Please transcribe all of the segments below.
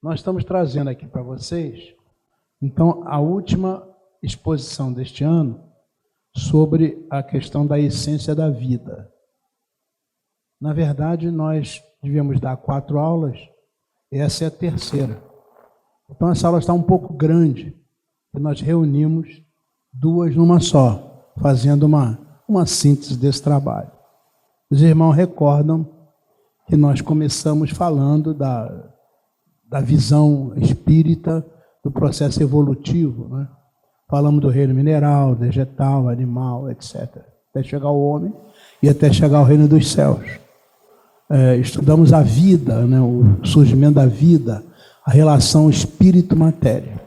Nós estamos trazendo aqui para vocês, então, a última exposição deste ano sobre a questão da essência da vida. Na verdade, nós devíamos dar 4 aulas, essa é a terceira. Então, essa aula está um pouco grande, e nós reunimos 2 numa só, fazendo uma síntese desse trabalho. Os irmãos recordam que nós começamos falando da visão espírita do processo evolutivo, né? Falamos do reino mineral, vegetal, animal, etc. Até chegar ao homem e até chegar ao reino dos céus. Estudamos a vida, né? O surgimento da vida, a relação espírito-matéria.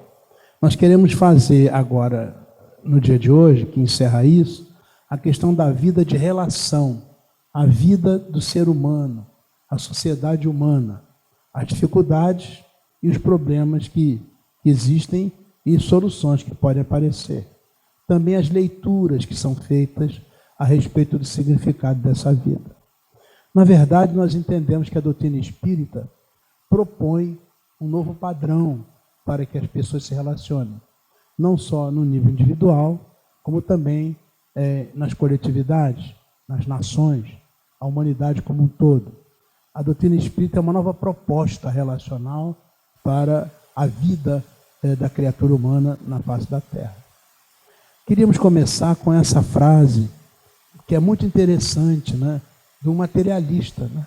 Nós queremos fazer agora, no dia de hoje, que encerra isso, a questão da vida de relação, a vida do ser humano, a sociedade humana, as dificuldades e os problemas que existem e soluções que podem aparecer. Também as leituras que são feitas a respeito do significado dessa vida. Na verdade, nós entendemos que a doutrina espírita propõe um novo padrão para que as pessoas se relacionem, não só no nível individual, como também nas coletividades, nas nações, a humanidade como um todo. A doutrina espírita é uma nova proposta relacional para a vida da criatura humana na face da Terra. Queríamos começar com essa frase, que é muito interessante, né, do materialista, né?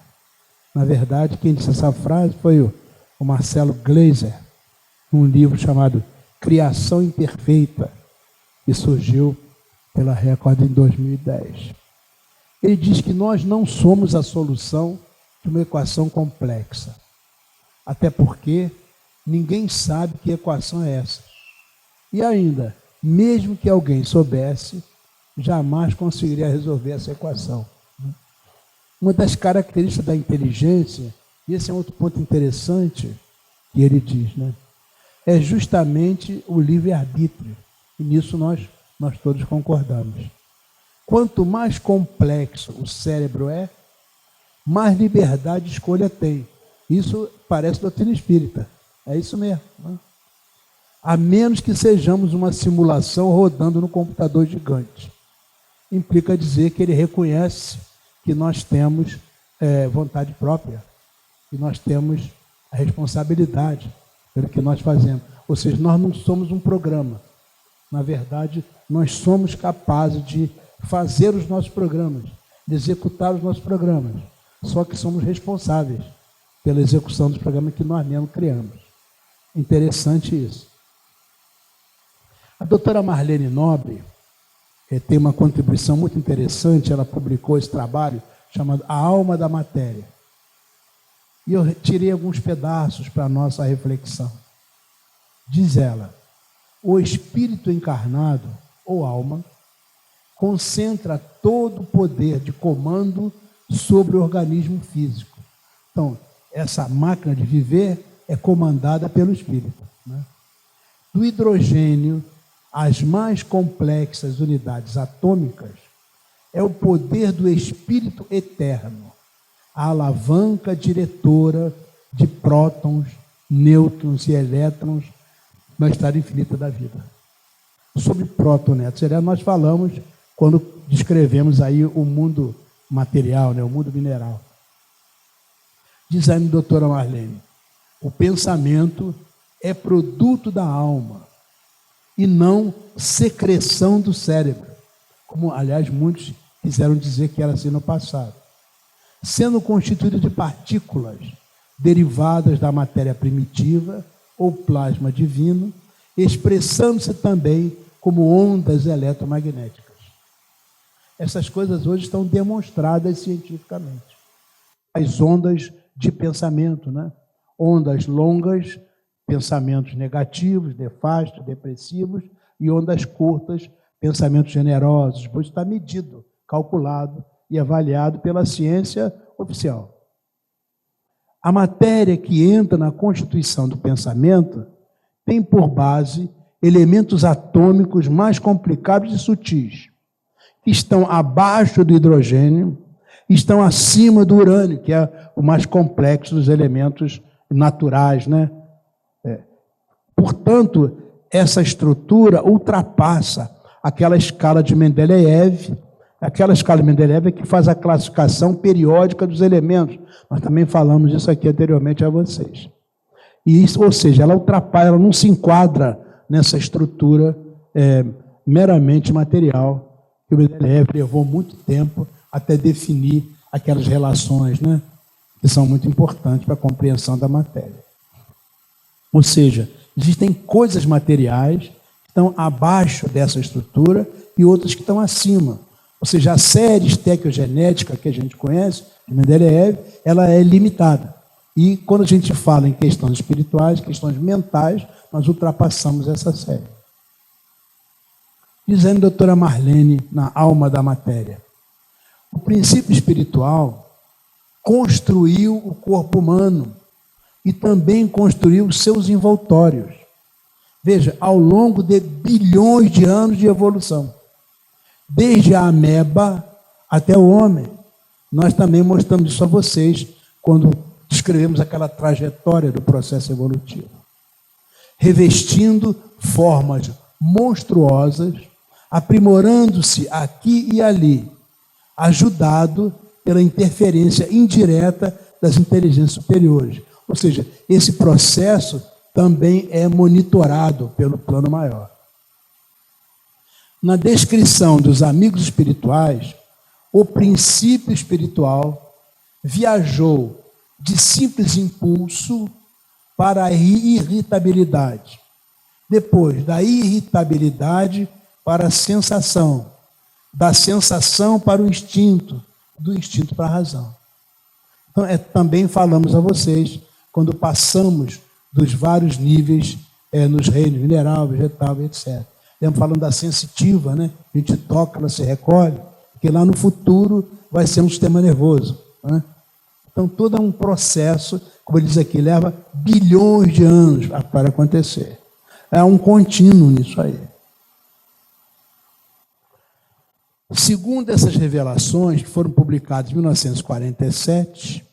Na verdade, quem disse essa frase foi o Marcelo Gleiser, num livro chamado Criação Imperfeita, que surgiu pela Record em 2010. Ele diz que nós não somos a solução de uma equação complexa. Até porque ninguém sabe que equação é essa. E ainda, mesmo que alguém soubesse, jamais conseguiria resolver essa equação. Uma das características da inteligência, e esse é outro ponto interessante que ele diz, né? É justamente o livre-arbítrio. E nisso nós todos concordamos. Quanto mais complexo o cérebro é, mais liberdade de escolha tem. Isso parece doutrina espírita. É isso mesmo. Né? A menos que sejamos uma simulação rodando no computador gigante. Implica dizer que ele reconhece que nós temos vontade própria, que nós temos a responsabilidade pelo que nós fazemos. Ou seja, nós não somos um programa. Na verdade, nós somos capazes de fazer os nossos programas, de executar os nossos programas. Só que somos responsáveis pela execução dos programas que nós mesmos criamos. Interessante isso. A doutora Marlene Nobre tem uma contribuição muito interessante, ela publicou esse trabalho chamado A Alma da Matéria. E eu tirei alguns pedaços para a nossa reflexão. Diz ela, o espírito encarnado, ou alma, concentra todo o poder de comando sobre o organismo físico. Então, essa máquina de viver é comandada pelo espírito. Né? Do hidrogênio às mais complexas unidades atômicas, é o poder do espírito eterno, a alavanca diretora de prótons, nêutrons e elétrons na história infinita da vida. Sobre próton, nêutron, nós falamos quando descrevemos aí o mundo material, né, o mundo mineral. Diz a doutora Marlene, o pensamento é produto da alma e não secreção do cérebro, como, aliás, muitos quiseram dizer que era assim no passado. Sendo constituído de partículas derivadas da matéria primitiva ou plasma divino, expressando-se também como ondas eletromagnéticas. Essas coisas hoje estão demonstradas cientificamente. As ondas de pensamento, né? Ondas longas, pensamentos negativos, nefastos, depressivos, e ondas curtas, pensamentos generosos. Pois está medido, calculado e avaliado pela ciência oficial. A matéria que entra na constituição do pensamento tem por base elementos atômicos mais complicados e sutis, que estão abaixo do hidrogênio, estão acima do urânio, que é o mais complexo dos elementos naturais, né? Portanto, essa estrutura ultrapassa aquela escala de Mendeleev. Aquela escala de Mendeleev é que faz a classificação periódica dos elementos. Nós também falamos isso aqui anteriormente a vocês. E isso, ou seja, ela ultrapassa, ela não se enquadra nessa estrutura meramente material, que o Mendeleev levou muito tempo até definir aquelas relações, né, que são muito importantes para a compreensão da matéria. Ou seja, existem coisas materiais que estão abaixo dessa estrutura e outras que estão acima. Ou seja, a série estequiogenética que a gente conhece, de Mendeleev, ela é limitada. E quando a gente fala em questões espirituais, questões mentais, nós ultrapassamos essa série. Dizendo a doutora Marlene, na Alma da Matéria, o princípio espiritual construiu o corpo humano e também construiu os seus envoltórios. Veja, ao longo de bilhões de anos de evolução, desde a ameba até o homem, nós também mostramos isso a vocês quando descrevemos aquela trajetória do processo evolutivo. Revestindo formas monstruosas, aprimorando-se aqui e ali, ajudado pela interferência indireta das inteligências superiores. Ou seja, esse processo também é monitorado pelo plano maior. Na descrição dos amigos espirituais, o princípio espiritual viajou de simples impulso para a irritabilidade. Depois, da irritabilidade para a sensação. Da sensação para o instinto. Do instinto para a razão. Então, também falamos a vocês, quando passamos dos vários níveis nos reinos mineral, vegetal, etc. Estamos falando da sensitiva, né? A gente toca, ela se recolhe, porque lá no futuro vai ser um sistema nervoso, né? Então, todo um processo, como ele diz aqui, leva bilhões de anos para acontecer. É um contínuo nisso aí. Segundo essas revelações, que foram publicadas em 1947,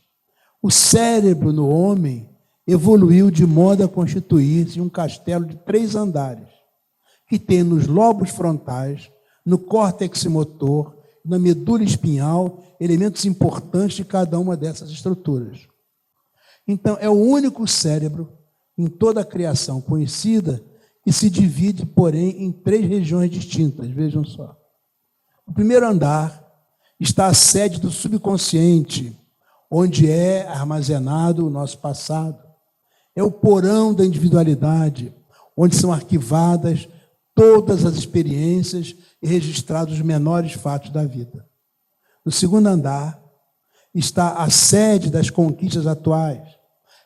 o cérebro no homem evoluiu de modo a constituir-se um castelo de 3 andares, que tem nos lobos frontais, no córtex motor, na medula espinhal, elementos importantes de cada uma dessas estruturas. Então, é o único cérebro em toda a criação conhecida que se divide, porém, em 3 regiões distintas. Vejam só. No primeiro andar está a sede do subconsciente, onde é armazenado o nosso passado. É o porão da individualidade, onde são arquivadas todas as experiências e registrados os menores fatos da vida. No segundo andar está a sede das conquistas atuais,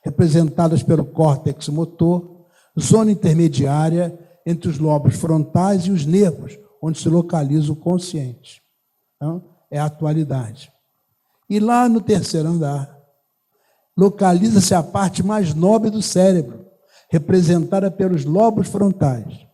representadas pelo córtex motor, zona intermediária entre os lobos frontais e os nervos, onde se localiza o consciente. Então, é a atualidade. E lá no terceiro andar, localiza-se a parte mais nobre do cérebro, representada pelos lobos frontais.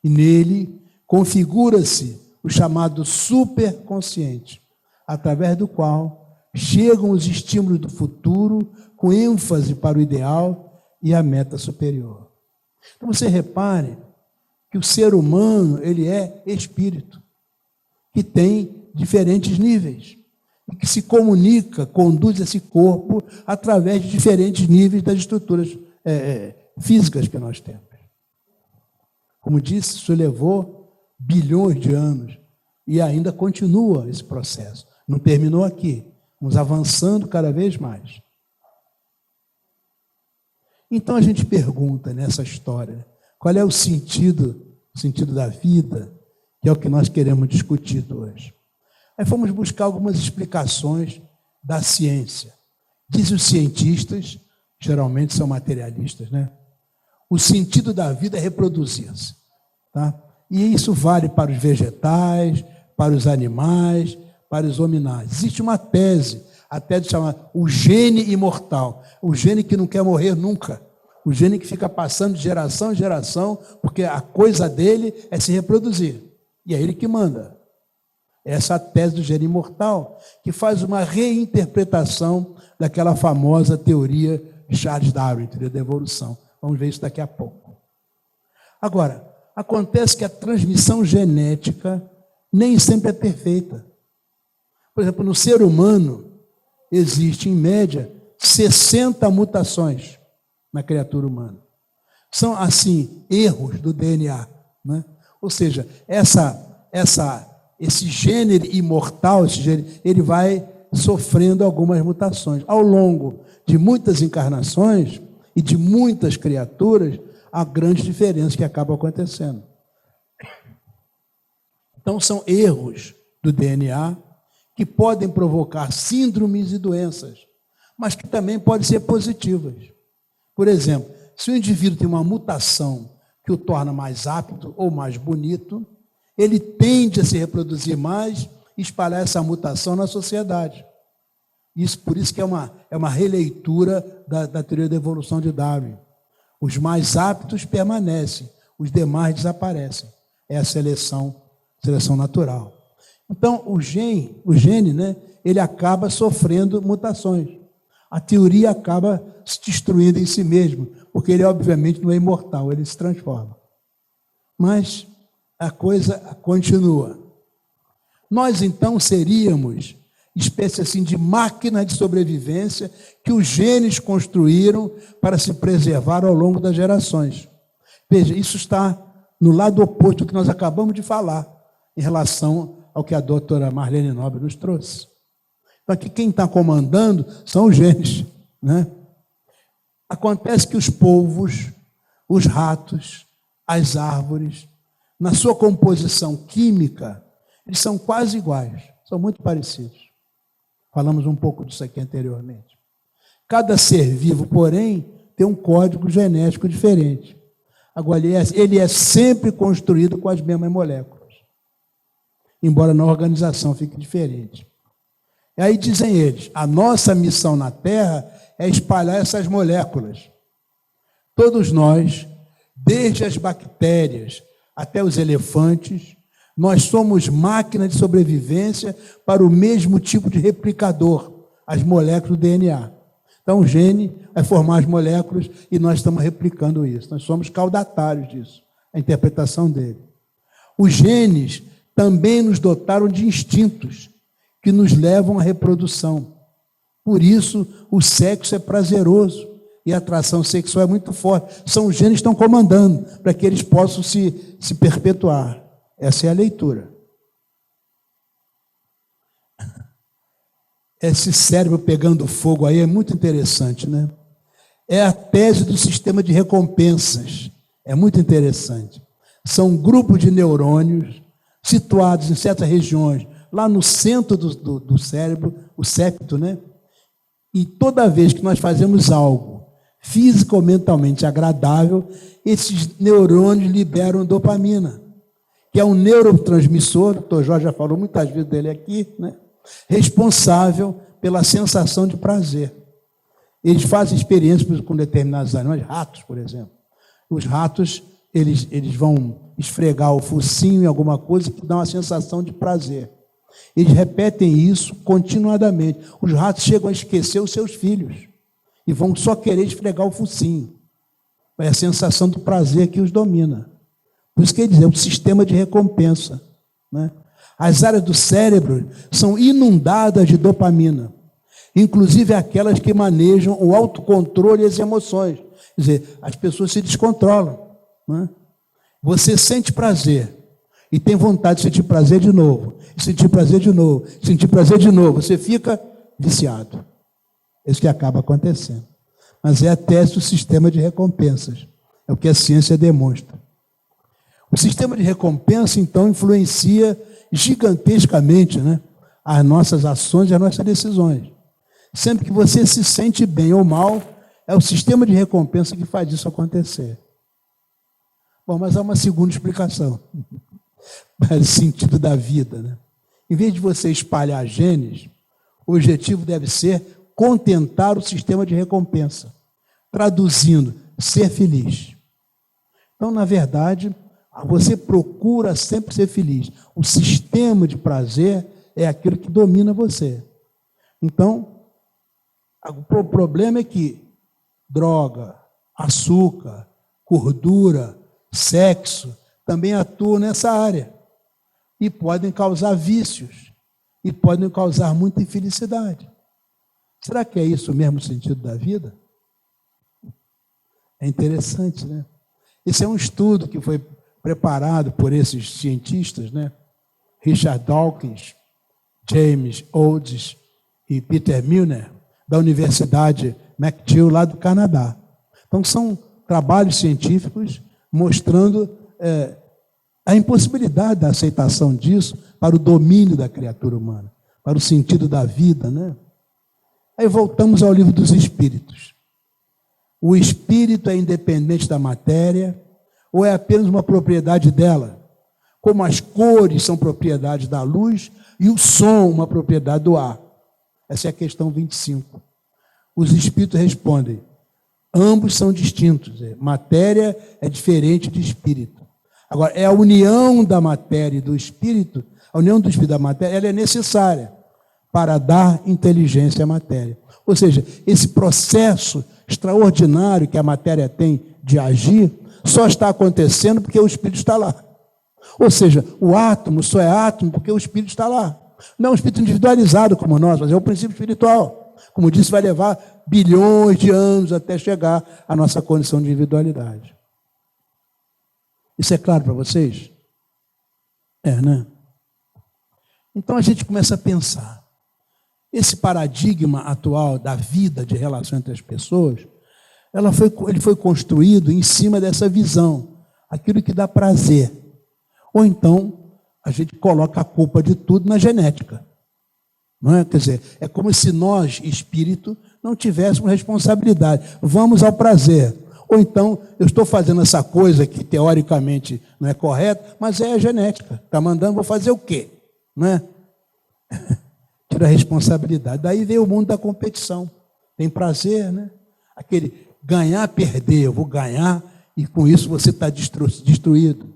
E nele configura-se o chamado superconsciente, através do qual chegam os estímulos do futuro com ênfase para o ideal e a meta superior. Então você repare que o ser humano, ele é espírito, que tem diferentes níveis, e que se comunica, conduz esse corpo através de diferentes níveis das estruturas físicas que nós temos. Como disse, isso levou bilhões de anos e ainda continua esse processo. Não terminou aqui, vamos avançando cada vez mais. Então a gente pergunta nessa história, qual é o sentido da vida, que é o que nós queremos discutir hoje. Aí fomos buscar algumas explicações da ciência. Dizem os cientistas, geralmente são materialistas, né? O sentido da vida é reproduzir-se. Tá? E isso vale para os vegetais, para os animais, para os hominais. Existe uma tese, a tese chamada o gene imortal. O gene que não quer morrer nunca. O gene que fica passando de geração em geração, porque a coisa dele é se reproduzir. E é ele que manda. Essa é a tese do gene imortal, que faz uma reinterpretação daquela famosa teoria de Charles Darwin, teoria da evolução. Vamos ver isso daqui a pouco. Agora, acontece que a transmissão genética nem sempre é perfeita. Por exemplo, no ser humano, existe, em média, 60 mutações na criatura humana. São, assim, erros do DNA, né? Ou seja, esse gênero imortal, ele vai sofrendo algumas mutações. Ao longo de muitas encarnações e de muitas criaturas, há grandes diferenças que acabam acontecendo. Então, são erros do DNA que podem provocar síndromes e doenças, mas que também podem ser positivas. Por exemplo, se o indivíduo tem uma mutação que o torna mais apto ou mais bonito, ele tende a se reproduzir mais e espalhar essa mutação na sociedade. Por isso que é uma releitura da teoria da evolução de Darwin. Os mais aptos permanecem, os demais desaparecem. É a seleção natural. Então, o gene, né, ele acaba sofrendo mutações. A teoria acaba se destruindo em si mesmo, porque ele, obviamente, não é imortal, ele se transforma. Mas a coisa continua. Nós, então, seríamos espécie assim de máquina de sobrevivência que os genes construíram para se preservar ao longo das gerações. Veja, isso está no lado oposto do que nós acabamos de falar, em relação ao que a doutora Marlene Nobre nos trouxe. Então, aqui quem está comandando são os genes, né? Acontece que os polvos, os ratos, as árvores, na sua composição química, eles são quase iguais, são muito parecidos. Falamos um pouco disso aqui anteriormente. Cada ser vivo, porém, tem um código genético diferente. Agora, ele é sempre construído com as mesmas moléculas, embora na organização fique diferente. E aí dizem eles, a nossa missão na Terra é espalhar essas moléculas. Todos nós, desde as bactérias até os elefantes, nós somos máquina de sobrevivência para o mesmo tipo de replicador, as moléculas do DNA. Então, o gene vai formar as moléculas e nós estamos replicando isso. Nós somos caudatários disso, a interpretação dele. Os genes também nos dotaram de instintos que nos levam à reprodução. Por isso, o sexo é prazeroso e a atração sexual é muito forte. São os genes que estão comandando para que eles possam se perpetuar. Essa é a leitura. Esse cérebro pegando fogo aí é muito interessante, né? É a tese do sistema de recompensas. É muito interessante. São grupos de neurônios situados em certas regiões, lá no centro do cérebro, o septo, né? E toda vez que nós fazemos algo físico ou mentalmente agradável, esses neurônios liberam dopamina, que é um neurotransmissor, o doutor Jorge já falou muitas vezes dele aqui, né? Responsável pela sensação de prazer. Eles fazem experiências com determinados animais, ratos, por exemplo. Os ratos, eles vão esfregar o focinho em alguma coisa que dá uma sensação de prazer. Eles repetem isso continuadamente. Os ratos chegam a esquecer os seus filhos e vão só querer esfregar o focinho. É a sensação do prazer que os domina. Por isso que ele diz, é um sistema de recompensa, né? As áreas do cérebro são inundadas de dopamina, inclusive aquelas que manejam o autocontrole e as emoções. Quer dizer, as pessoas se descontrolam, né? Você sente prazer e tem vontade de sentir prazer de novo, sentir prazer de novo, sentir prazer de novo. Você fica viciado. É isso que acaba acontecendo. Mas é a tese do sistema de recompensas. É o que a ciência demonstra. O sistema de recompensa, então, influencia gigantescamente, né, as nossas ações e as nossas decisões. Sempre que você se sente bem ou mal, é o sistema de recompensa que faz isso acontecer. Bom, mas há uma segunda explicação para o sentido da vida, né? Em vez de você espalhar genes, o objetivo deve ser contentar o sistema de recompensa, traduzindo, ser feliz. Então, na verdade, você procura sempre ser feliz. O sistema de prazer é aquilo que domina você. Então, o problema é que droga, açúcar, gordura, sexo, também atuam nessa área. E podem causar vícios. E podem causar muita infelicidade. Será que é isso o mesmo sentido da vida? É interessante, né? Esse é um estudo que foi preparado por esses cientistas, né? Richard Dawkins, James Olds e Peter Milner, da Universidade McGill, lá do Canadá. Então, são trabalhos científicos mostrando a impossibilidade da aceitação disso para o domínio da criatura humana, para o sentido da vida, né? Aí voltamos ao livro dos Espíritos. O espírito é independente da matéria ou é apenas uma propriedade dela? Como as cores são propriedade da luz e o som uma propriedade do ar. Essa é a questão 25. Os espíritos respondem, ambos são distintos. Matéria é diferente de espírito. Agora, é a união da matéria e do espírito, a união do espírito e da matéria, ela é necessária para dar inteligência à matéria. Ou seja, esse processo extraordinário que a matéria tem de agir, só está acontecendo porque o espírito está lá. Ou seja, o átomo só é átomo porque o espírito está lá. Não é um espírito individualizado como nós, mas é o princípio espiritual. Como disse, vai levar bilhões de anos até chegar à nossa condição de individualidade. Isso é claro para vocês? É, né? Então a gente começa a pensar. Esse paradigma atual da vida, de relação entre as pessoas, ele foi construído em cima dessa visão, aquilo que dá prazer. Ou então, a gente coloca a culpa de tudo na genética. Não é? Quer dizer, é como se nós, espírito, não tivéssemos responsabilidade. Vamos ao prazer. Ou então, eu estou fazendo essa coisa que teoricamente não é correta, mas é a genética. Está mandando, vou fazer o quê? Não é? Tira a responsabilidade. Daí veio o mundo da competição. Tem prazer, né? Aquele ganhar, perder. Eu vou ganhar e com isso você está destruído.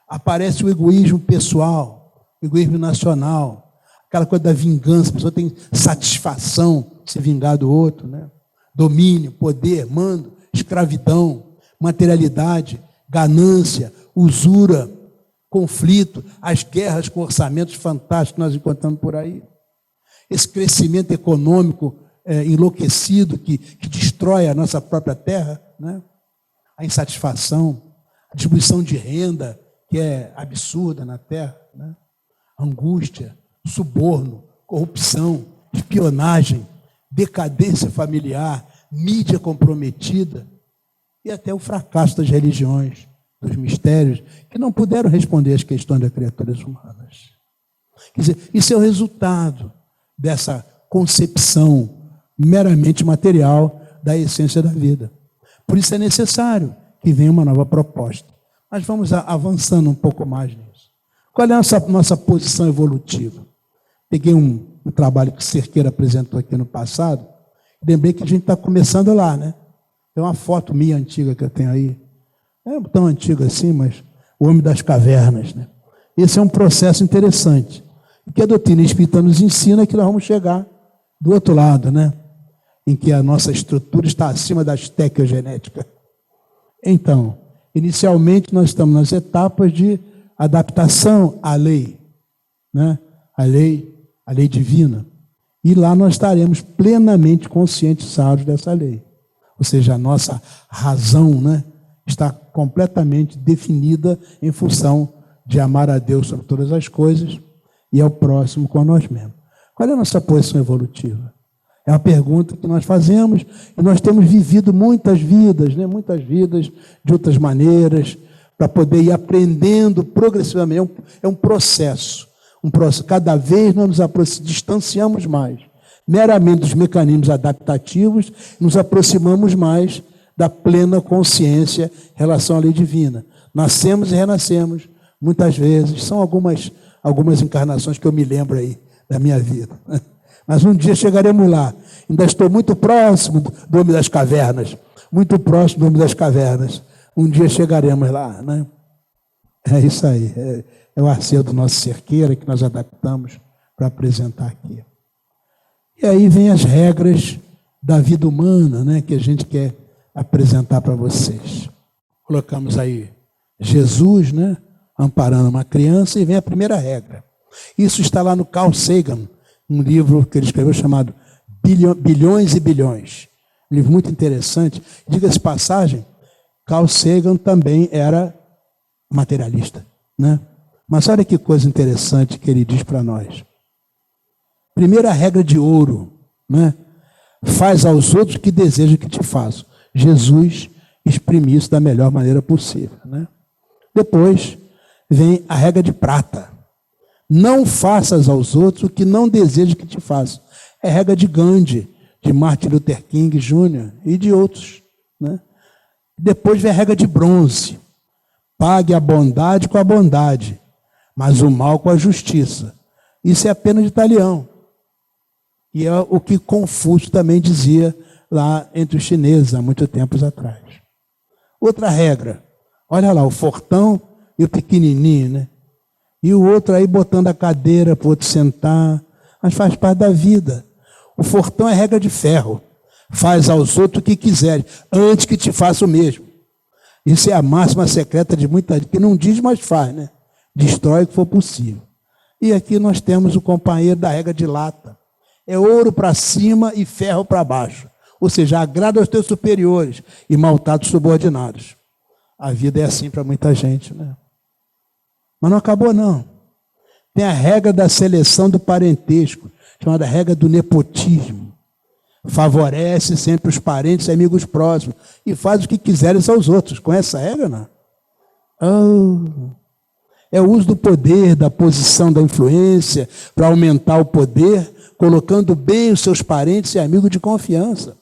Aparece o egoísmo pessoal, o egoísmo nacional, aquela coisa da vingança. A pessoa tem satisfação de se vingar do outro, né? Domínio, poder, mando, escravidão, materialidade, ganância, usura, conflito, as guerras com orçamentos fantásticos que nós encontramos por aí. Esse crescimento econômico enlouquecido que destrói a nossa própria terra, né? A insatisfação, a distribuição de renda, que é absurda na terra, né? Angústia, suborno, corrupção, espionagem, decadência familiar, mídia comprometida e até o fracasso das religiões, dos mistérios, que não puderam responder às questões das criaturas humanas. Quer dizer, isso é o resultado dessa concepção meramente material da essência da vida. Por isso é necessário que venha uma nova proposta. Mas vamos avançando um pouco mais nisso. Qual é a nossa posição evolutiva? Peguei um trabalho que Cerqueira apresentou aqui no passado, lembrei que a gente está começando lá, né? Tem uma foto minha antiga que eu tenho aí. Não é tão antiga assim, mas o Homem das Cavernas, né? Esse é um processo interessante. E que a doutrina espírita nos ensina que nós vamos chegar do outro lado, né? Em que a nossa estrutura está acima da estequiogenética. Então, inicialmente nós estamos nas etapas de adaptação à lei, né? A lei divina. E lá nós estaremos plenamente conscientizados dessa lei. Ou seja, a nossa razão, né, está completamente definida em função de amar a Deus sobre todas as coisas e ao próximo com nós mesmos. Qual é a nossa posição evolutiva? É uma pergunta que nós fazemos e nós temos vivido muitas vidas, né, muitas vidas de outras maneiras, para poder ir aprendendo progressivamente. É um processo. Cada vez nós nos distanciamos mais meramente dos mecanismos adaptativos, nos aproximamos mais da plena consciência em relação à lei divina. Nascemos e renascemos, muitas vezes, são algumas encarnações que eu me lembro aí da minha vida. Mas um dia chegaremos lá. Ainda estou muito próximo do Homem das Cavernas, muito próximo do Homem das Cavernas. Um dia chegaremos lá, né? É isso aí, é o acervo do nosso Cerqueira que nós adaptamos para apresentar aqui. E aí vem as regras da vida humana, né, que a gente quer apresentar para vocês. Colocamos aí Jesus, né, amparando uma criança, e vem a primeira regra. Isso está lá no Carl Sagan, um livro que ele escreveu chamado Bilhões e Bilhões. Um livro muito interessante. Diga-se de passagem, Carl Sagan também era materialista, né? Mas olha que coisa interessante que ele diz para nós. Primeira regra de ouro, né? Faz aos outros o que desejam que te façam. Jesus exprime isso da melhor maneira possível, né? Depois vem a regra de prata. Não faças aos outros o que não desejam que te façam. É a regra de Gandhi, de Martin Luther King Jr. e de outros, né? Depois vem a regra de bronze. Pague a bondade com a bondade, mas o mal com a justiça. Isso é apenas de italiano. E é o que Confúcio também dizia lá entre os chineses, há muito tempos atrás. Outra regra. Olha lá, o fortão e o pequenininho, né? E o outro aí botando a cadeira para o outro sentar. Mas faz parte da vida. O fortão é regra de ferro. Faz aos outros o que quiserem, antes que te faça o mesmo. Isso é a máxima secreta de muita gente, que não diz, mas faz, né? Destrói o que for possível. E aqui nós temos o companheiro da regra de lata. É ouro para cima e ferro para baixo. Ou seja, agrada aos teus superiores e maltrata os subordinados. A vida é assim para muita gente, né? Mas não acabou, não. Tem a regra da seleção do parentesco, chamada regra do nepotismo. Favorece sempre os parentes e amigos próximos e faz o que quiseres aos outros. Conhece essa regra, não? Oh. É o uso do poder, da posição, da influência para aumentar o poder, colocando bem os seus parentes e amigos de confiança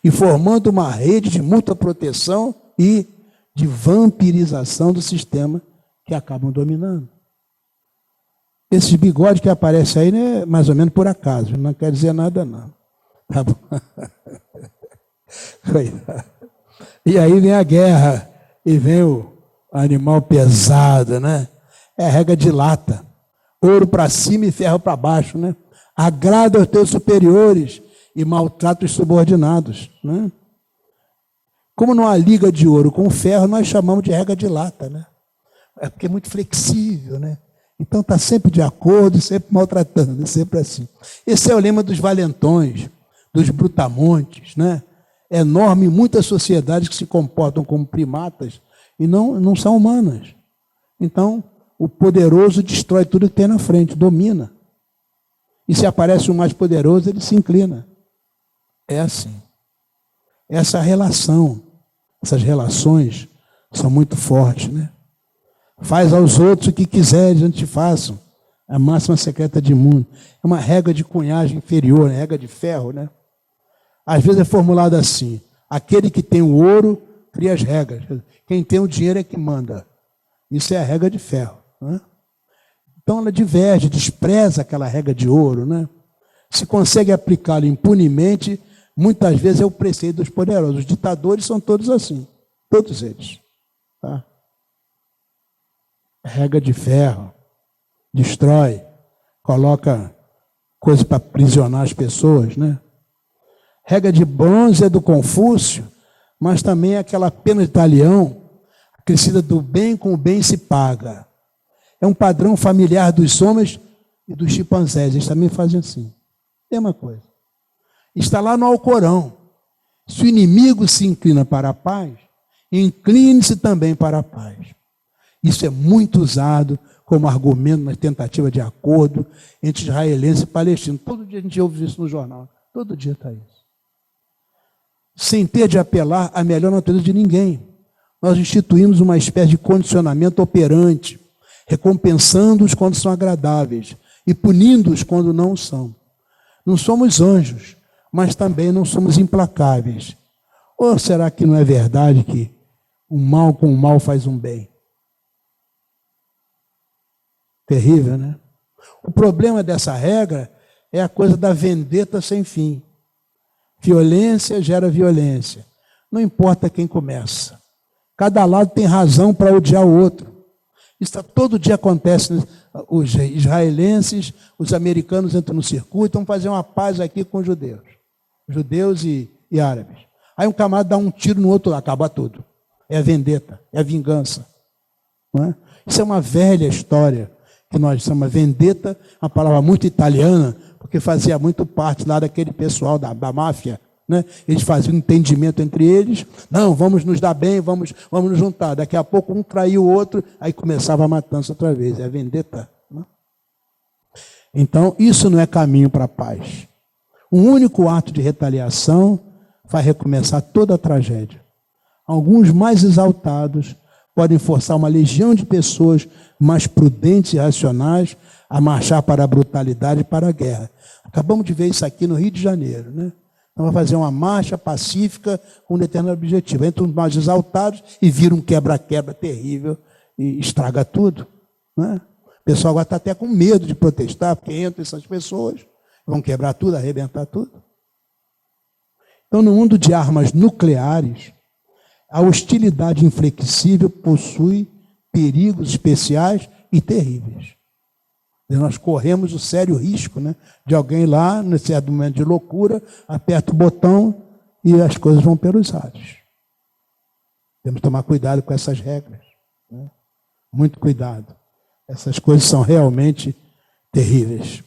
e formando uma rede de mútua proteção e de vampirização do sistema que acabam dominando. Esses bigodes que aparecem aí, né, mais ou menos por acaso, não quer dizer nada, não. Tá bom? E aí vem a guerra, e vem o animal pesado, né? É a regra de lata. Ouro para cima e ferro para baixo, né? Agrada aos teus superiores e maltrata os subordinados, né? Como não há liga de ouro com ferro, nós chamamos de regra de lata, né? É porque é muito flexível, né? Então está sempre de acordo, sempre maltratando, sempre assim. Esse é o lema dos valentões, dos brutamontes, né? É enorme em muitas sociedades que se comportam como primatas e não são humanas. Então, o poderoso destrói tudo que tem na frente, domina. E se aparece o mais poderoso, ele se inclina. É assim. Essa relação, essas relações são muito fortes, né? Faz aos outros o que quiseres, antes te façam. A máxima secreta de mundo. É uma regra de cunhagem inferior, né? Regra de ferro, né? Às vezes é formulado assim: aquele que tem o ouro cria as regras. Quem tem o dinheiro é que manda. Isso é a regra de ferro, né? Então ela diverge, despreza aquela regra de ouro, né? Se consegue aplicá-la impunemente, muitas vezes é o preceito dos poderosos. Os ditadores são todos assim, todos eles, tá? Regra de ferro, destrói, coloca coisa para aprisionar as pessoas, né? Regra de bronze é do Confúcio, mas também é aquela pena de talião, crescida do bem com o bem se paga. É um padrão familiar dos homens e dos chimpanzés, eles também fazem assim. Mesma coisa. Está lá no Alcorão. Se o inimigo se inclina para a paz, incline-se também para a paz. Isso é muito usado como argumento na tentativa de acordo entre israelenses e palestinos. Todo dia a gente ouve isso no jornal. Todo dia está isso. Sem ter de apelar à melhor natureza de ninguém. Nós instituímos uma espécie de condicionamento operante, recompensando-os quando são agradáveis e punindo-os quando não são. Não somos anjos, mas também não somos implacáveis. Ou será que não é verdade que o mal com o mal faz um bem? Terrível, né? O problema dessa regra é a coisa da vendetta sem fim. Violência gera violência. Não importa quem começa. Cada lado tem razão para odiar o outro. Isso todo dia acontece. Os israelenses, os americanos entram no circuito, vão fazer uma paz aqui com os judeus. Judeus e árabes. Aí um camarada dá um tiro no outro, acaba tudo. É a vendetta, é a vingança. não é? Isso é uma velha história, que nós chamamos vendetta, uma palavra muito italiana, porque fazia muito parte lá daquele pessoal da máfia, né? Eles faziam um entendimento entre eles, não, vamos nos dar bem, vamos nos juntar. Daqui a pouco um traiu o outro, aí começava a matança outra vez, é vendetta. Né? Então, isso não é caminho para a paz. Um único ato de retaliação vai recomeçar toda a tragédia. Alguns mais exaltados podem forçar uma legião de pessoas mais prudentes e racionais a marchar para a brutalidade e para a guerra. Acabamos de ver isso aqui no Rio de Janeiro, né? Então, vai fazer uma marcha pacífica com um determinado objetivo. Entram os mais exaltados e vira um quebra-quebra terrível e estraga tudo. Né? O pessoal agora está até com medo de protestar, porque entram essas pessoas, vão quebrar tudo, arrebentar tudo. Então, no mundo de armas nucleares, a hostilidade inflexível possui perigos especiais e terríveis. E nós corremos o sério risco, né, de alguém lá, nesse momento de loucura, aperta o botão e as coisas vão pelos ares. Temos que tomar cuidado com essas regras. Né? Muito cuidado. Essas coisas são realmente terríveis.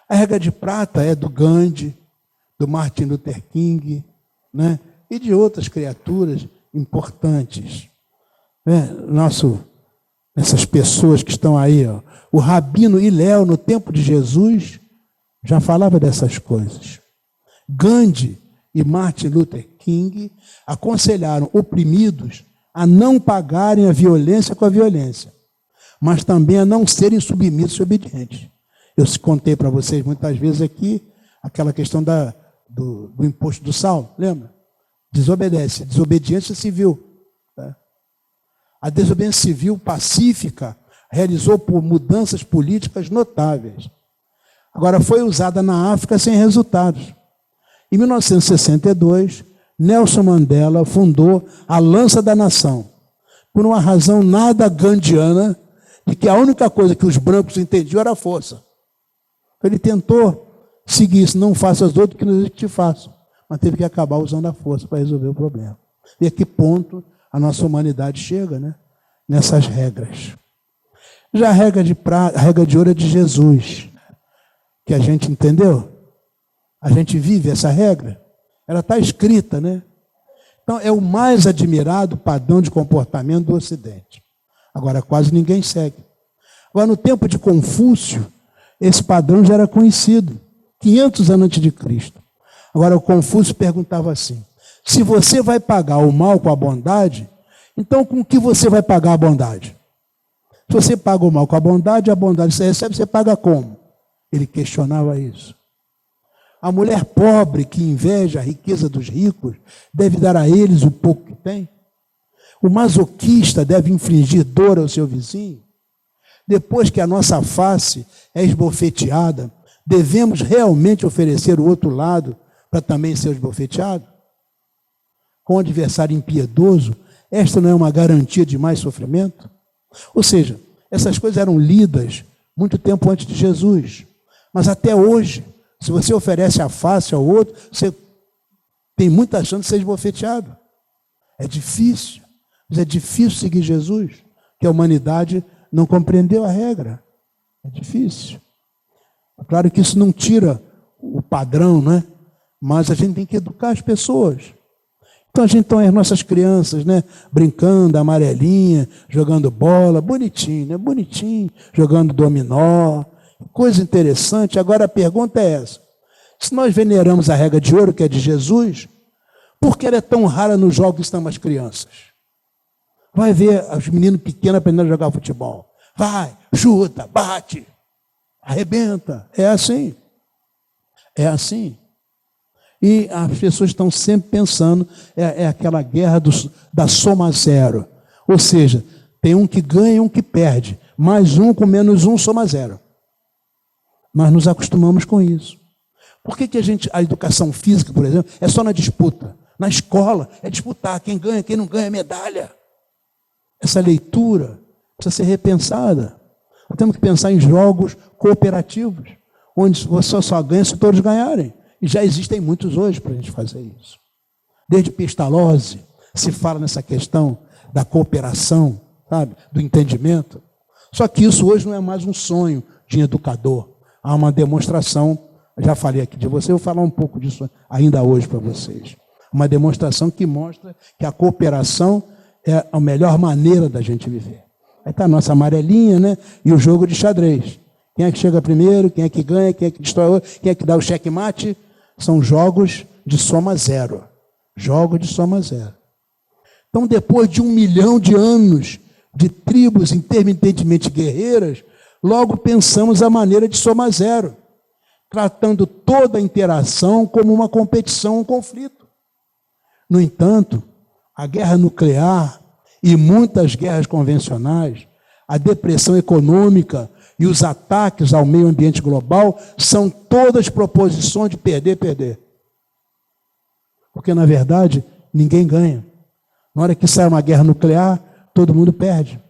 A regra de prata é do Gandhi, do Martin Luther King, né, e de outras criaturas importantes. Essas pessoas que estão aí, ó, o Rabino Hillel, no tempo de Jesus, já falava dessas coisas. Gandhi e Martin Luther King aconselharam oprimidos a não pagarem a violência com a violência, mas também a não serem submissos e obedientes. Eu contei para vocês muitas vezes aqui aquela questão do imposto do sal, lembra? Desobediência civil. Tá? A desobediência civil pacífica realizou por mudanças políticas notáveis. Agora, foi usada na África sem resultados. Em 1962, Nelson Mandela fundou a Lança da Nação, por uma razão nada gandhiana, de que a única coisa que os brancos entendiam era a força. Ele tentou seguir isso, não faça aos outros que não te façam, mas teve que acabar usando a força para resolver o problema. E a que ponto a nossa humanidade chega, né? Nessas regras. Já a regra de ouro é de Jesus, que a gente entendeu? A gente vive essa regra, ela está escrita, né? Então, é o mais admirado padrão de comportamento do Ocidente. Agora, quase ninguém segue. Agora, no tempo de Confúcio, esse padrão já era conhecido, 500 anos antes de Cristo. Agora, o Confúcio perguntava assim, se você vai pagar o mal com a bondade, então com que você vai pagar a bondade? Se você paga o mal com a bondade você recebe, você paga como? Ele questionava isso. A mulher pobre que inveja a riqueza dos ricos deve dar a eles o pouco que tem? O masoquista deve infligir dor ao seu vizinho? Depois que a nossa face é esbofeteada, devemos realmente oferecer o outro lado para também ser esbofeteado? Com o adversário impiedoso, esta não é uma garantia de mais sofrimento? Ou seja, essas coisas eram lidas muito tempo antes de Jesus. Mas até hoje, se você oferece a face ao outro, você tem muita chance de ser esbofeteado. É difícil. Mas é difícil seguir Jesus, que a humanidade não compreendeu a regra. É difícil. É claro que isso não tira o padrão, né? Mas a gente tem que educar as pessoas. Então a gente tem as nossas crianças, né, brincando, amarelinha, jogando bola, bonitinho, né? Bonitinho, jogando dominó, coisa interessante. Agora a pergunta é essa: se nós veneramos a regra de ouro, que é de Jesus, por que ela é tão rara nos jogos que estão as crianças? Vai ver os meninos pequenos aprendendo a jogar futebol. Vai, chuta, bate, arrebenta. É assim. É assim. E as pessoas estão sempre pensando, é aquela guerra da soma zero. Ou seja, tem um que ganha e um que perde. Mais um com menos um soma zero. Nós nos acostumamos com isso. Por que a educação física, por exemplo, é só na disputa? Na escola é disputar, quem ganha, quem não ganha, medalha. Essa leitura precisa ser repensada. Nós temos que pensar em jogos cooperativos, onde você só ganha se todos ganharem. E já existem muitos hoje para a gente fazer isso. Desde Pestalozzi se fala nessa questão da cooperação, sabe? Do entendimento. Só que isso hoje não é mais um sonho de educador. Há uma demonstração, já falei aqui de você, eu vou falar um pouco disso ainda hoje para vocês. Uma demonstração que mostra que a cooperação é a melhor maneira da gente viver. Aí está a nossa amarelinha, né? E o jogo de xadrez. Quem é que chega primeiro, quem é que ganha, quem é que destrói o outro, quem é que dá o checkmate? São jogos de soma zero. Jogos de soma zero. Então, depois de 1 milhão de anos de tribos intermitentemente guerreiras, logo pensamos a maneira de soma zero, tratando toda a interação como uma competição, um conflito. No entanto, a guerra nuclear e muitas guerras convencionais, a depressão econômica e os ataques ao meio ambiente global são todas proposições de perder, perder. Porque, na verdade, ninguém ganha. Na hora que sai uma guerra nuclear, todo mundo perde.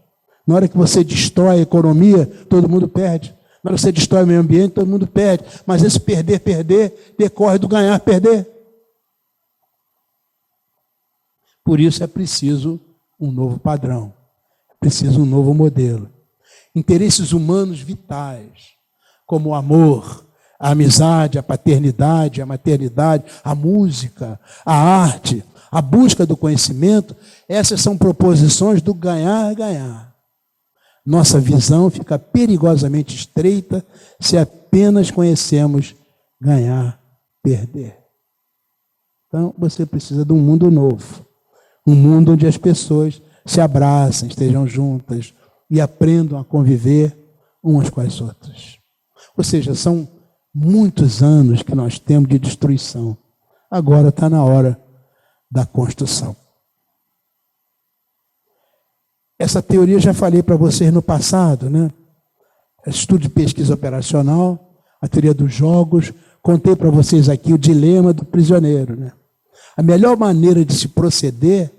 Na hora que você destrói a economia, todo mundo perde. Na hora que você destrói o meio ambiente, todo mundo perde. Mas esse perder, perder, decorre do ganhar, perder. Por isso é preciso um novo padrão. É preciso um novo modelo. Interesses humanos vitais, como o amor, a amizade, a paternidade, a maternidade, a música, a arte, a busca do conhecimento, essas são proposições do ganhar-ganhar. Nossa visão fica perigosamente estreita se apenas conhecemos ganhar, perder. Então, você precisa de um mundo novo. Um mundo onde as pessoas se abracem, estejam juntas e aprendam a conviver umas com as outras. Ou seja, são muitos anos que nós temos de destruição. Agora está na hora da construção. Essa teoria eu já falei para vocês no passado, né? Estudo de pesquisa operacional, a teoria dos jogos. Contei para vocês aqui o dilema do prisioneiro, né? A melhor maneira de se proceder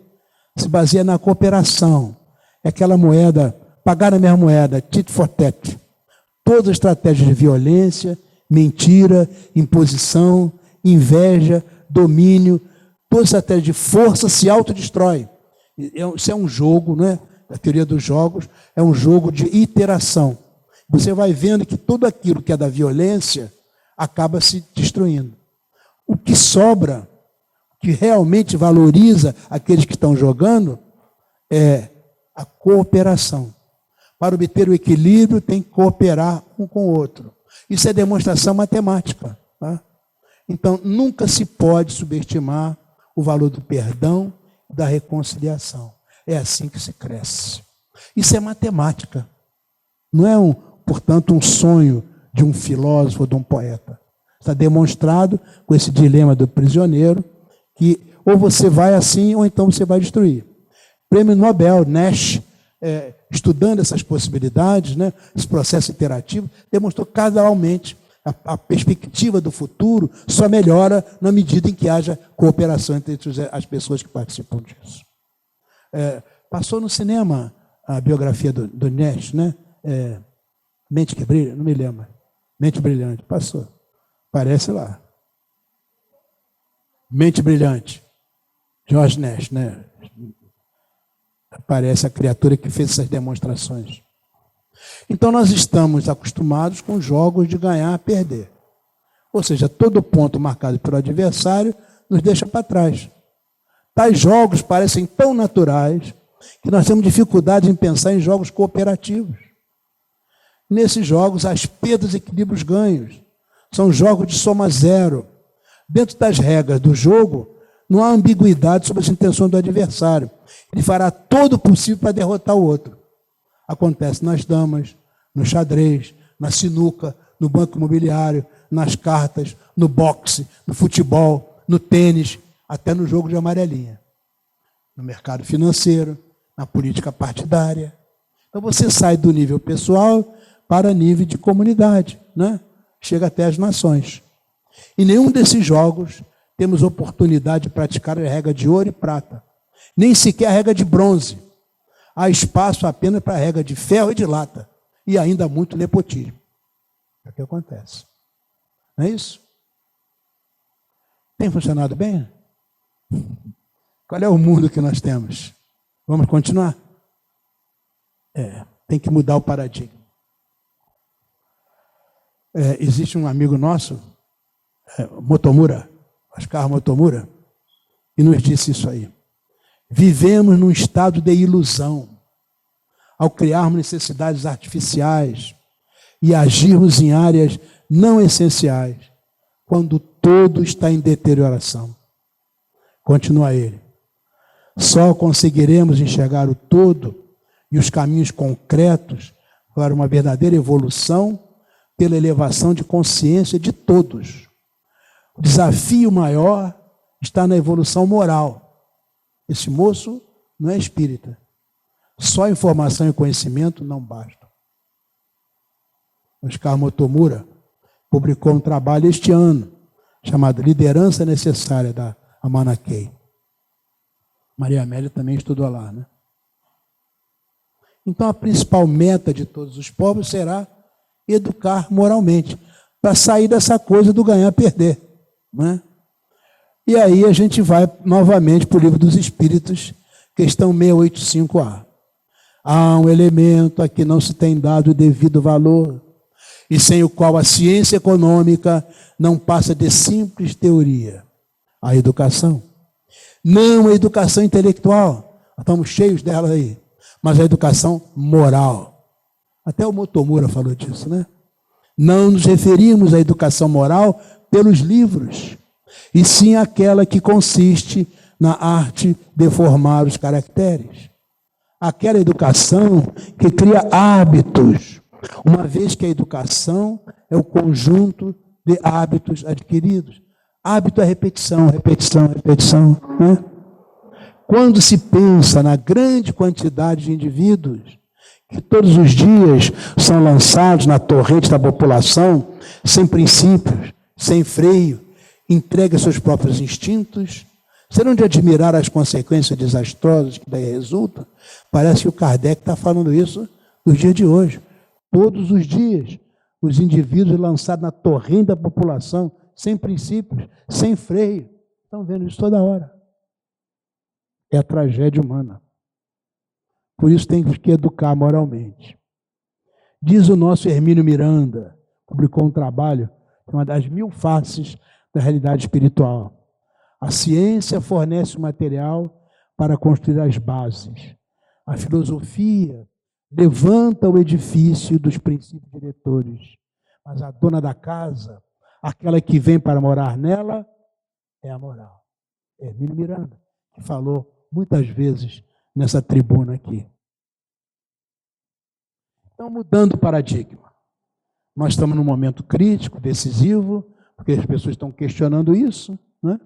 se baseia na cooperação. É aquela moeda, pagar a mesma moeda, tit for tat. Todas as estratégias de violência, mentira, imposição, inveja, domínio, toda estratégia de força se autodestrói. Isso é um jogo, né? A teoria dos jogos é um jogo de iteração. Você vai vendo que tudo aquilo que é da violência acaba se destruindo. O que sobra, que realmente valoriza aqueles que estão jogando, é a cooperação. Para obter o equilíbrio, tem que cooperar um com o outro. Isso é demonstração matemática. Tá? Então, nunca se pode subestimar o valor do perdão e da reconciliação. É assim que se cresce. Isso é matemática. Não é, portanto, um sonho de um filósofo ou de um poeta. Está demonstrado com esse dilema do prisioneiro, que ou você vai assim, ou então você vai destruir. Prêmio Nobel, Nash, estudando essas possibilidades, né, esse processo iterativo, demonstrou casalmente a perspectiva do futuro só melhora na medida em que haja cooperação entre as pessoas que participam disso. Passou no cinema a biografia do Nash, né? Mente que Brilha, não me lembro. Mente Brilhante, passou. Aparece lá. Mente Brilhante. George Nash, né? Aparece a criatura que fez essas demonstrações. Então nós estamos acostumados com jogos de ganhar, perder. Ou seja, todo ponto marcado pelo adversário nos deixa para trás. Tais jogos parecem tão naturais que nós temos dificuldade em pensar em jogos cooperativos. Nesses jogos, as perdas e equilíbrios ganhos. São jogos de soma zero. Dentro das regras do jogo, não há ambiguidade sobre as intenções do adversário. Ele fará todo o possível para derrotar o outro. Acontece nas damas, no xadrez, na sinuca, no banco imobiliário, nas cartas, no boxe, no futebol, no tênis, até no jogo de amarelinha. No mercado financeiro, na política partidária. Então você sai do nível pessoal para nível de comunidade, né? Chega até as nações. Em nenhum desses jogos temos oportunidade de praticar a regra de ouro e prata. Nem sequer a regra de bronze. Há espaço apenas para a regra de ferro e de lata. E ainda muito nepotismo. É o que acontece. Não é isso? Tem funcionado bem? Qual é o mundo que nós temos? Vamos continuar? Tem que mudar o paradigma. Existe um amigo nosso, Motomura, Oscar Motomura, e nos disse isso aí. Vivemos num estado de ilusão ao criarmos necessidades artificiais e agirmos em áreas não essenciais, quando todo está em deterioração. Continua ele. Só conseguiremos enxergar o todo e os caminhos concretos para uma verdadeira evolução pela elevação de consciência de todos. O desafio maior está na evolução moral. Esse moço não é espírita. Só informação e conhecimento não bastam. Oscar Motomura publicou um trabalho este ano, chamado Liderança Necessária, da Amana Key. Maria Amélia também estudou lá, né? Então a principal meta de todos os povos será educar moralmente, para sair dessa coisa do ganhar-perder, né? E aí a gente vai novamente para o Livro dos Espíritos, questão 685A. Há um elemento a que não se tem dado o devido valor, e sem o qual a ciência econômica não passa de simples teoria. A educação. Não a educação intelectual, estamos cheios dela aí, mas a educação moral. Até o Motomura falou disso, né? Não nos referimos à educação moral pelos livros, e sim àquela que consiste na arte de formar os caracteres. Aquela educação que cria hábitos, uma vez que a educação é o conjunto de hábitos adquiridos. Hábito é repetição, repetição, repetição, né? Quando se pensa na grande quantidade de indivíduos que todos os dias são lançados na torrente da população, sem princípios, sem freio, entregue a seus próprios instintos, serão de admirar as consequências desastrosas que daí resultam. Parece que o Kardec está falando isso nos dias de hoje. Todos os dias, os indivíduos lançados na torrente da população, sem princípios, sem freio. Estão vendo isso toda hora. É a tragédia humana. Por isso tem que educar moralmente. Diz o nosso Hermínio Miranda, publicou um trabalho, uma das 1000 faces da realidade espiritual. A ciência fornece o material para construir as bases. A filosofia levanta o edifício dos princípios diretores. Mas a dona da casa, aquela que vem para morar nela, é a moral. Hermínio Miranda, que falou muitas vezes nessa tribuna aqui. Então, mudando o paradigma. Nós estamos num momento crítico, decisivo, porque as pessoas estão questionando isso, né?